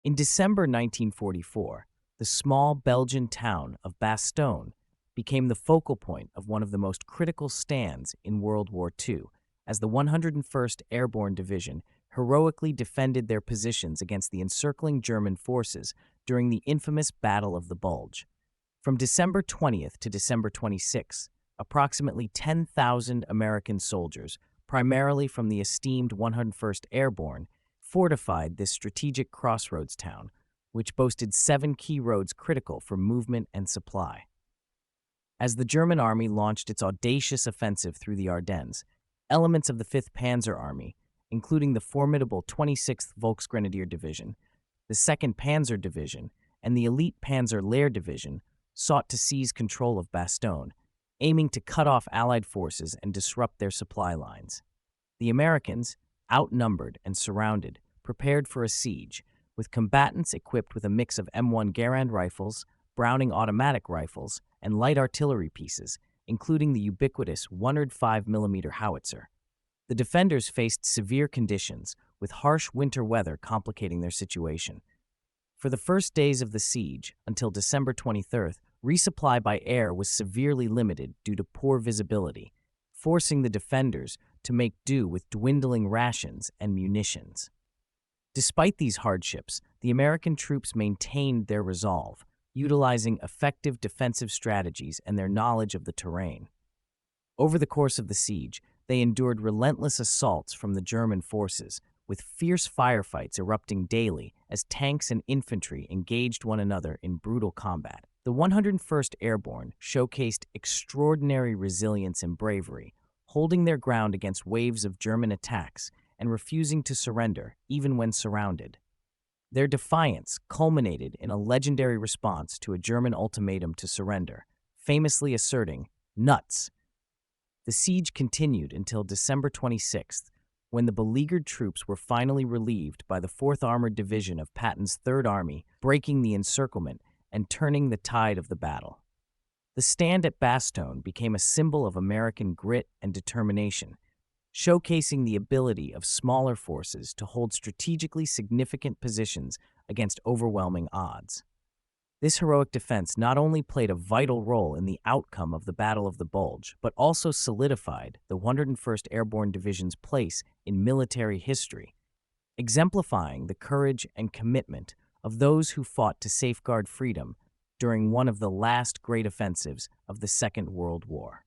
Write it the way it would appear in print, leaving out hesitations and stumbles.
In December 1944, the small Belgian town of Bastogne became the focal point of one of the most critical stands in World War II, as the 101st Airborne Division heroically defended their positions against the encircling German forces during the infamous Battle of the Bulge. From December 20th to December 26th, approximately 10,000 American soldiers, primarily from the esteemed 101st Airborne, fortified this strategic crossroads town, which boasted 7 key roads critical for movement and supply. As the German army launched its audacious offensive through the Ardennes, elements of the 5th Panzer Army, including the formidable 26th Volksgrenadier Division, the 2nd Panzer Division, and the elite Panzer Lehr Division, sought to seize control of Bastogne, aiming to cut off Allied forces and disrupt their supply lines. The Americans, outnumbered and surrounded, prepared for a siege, with combatants equipped with a mix of M1 Garand rifles, Browning automatic rifles, and light artillery pieces, including the ubiquitous 105mm howitzer. The defenders faced severe conditions, with harsh winter weather complicating their situation. For the first days of the siege, until December 23rd, resupply by air was severely limited due to poor visibility, forcing the defenders to make do with dwindling rations and munitions. Despite these hardships, the American troops maintained their resolve, utilizing effective defensive strategies and their knowledge of the terrain. Over the course of the siege, they endured relentless assaults from the German forces, with fierce firefights erupting daily as tanks and infantry engaged one another in brutal combat. The 101st Airborne showcased extraordinary resilience and bravery, holding their ground against waves of German attacks and refusing to surrender even when surrounded. Their defiance culminated in a legendary response to a German ultimatum to surrender, famously asserting, "Nuts." The siege continued until December 26th, when the beleaguered troops were finally relieved by the 4th Armored Division of Patton's 3rd Army, breaking the encirclement and turning the tide of the battle. The stand at Bastogne became a symbol of American grit and determination, showcasing the ability of smaller forces to hold strategically significant positions against overwhelming odds. This heroic defense not only played a vital role in the outcome of the Battle of the Bulge, but also solidified the 101st Airborne Division's place in military history, exemplifying the courage and commitment of those who fought to safeguard freedom during one of the last great offensives of the Second World War.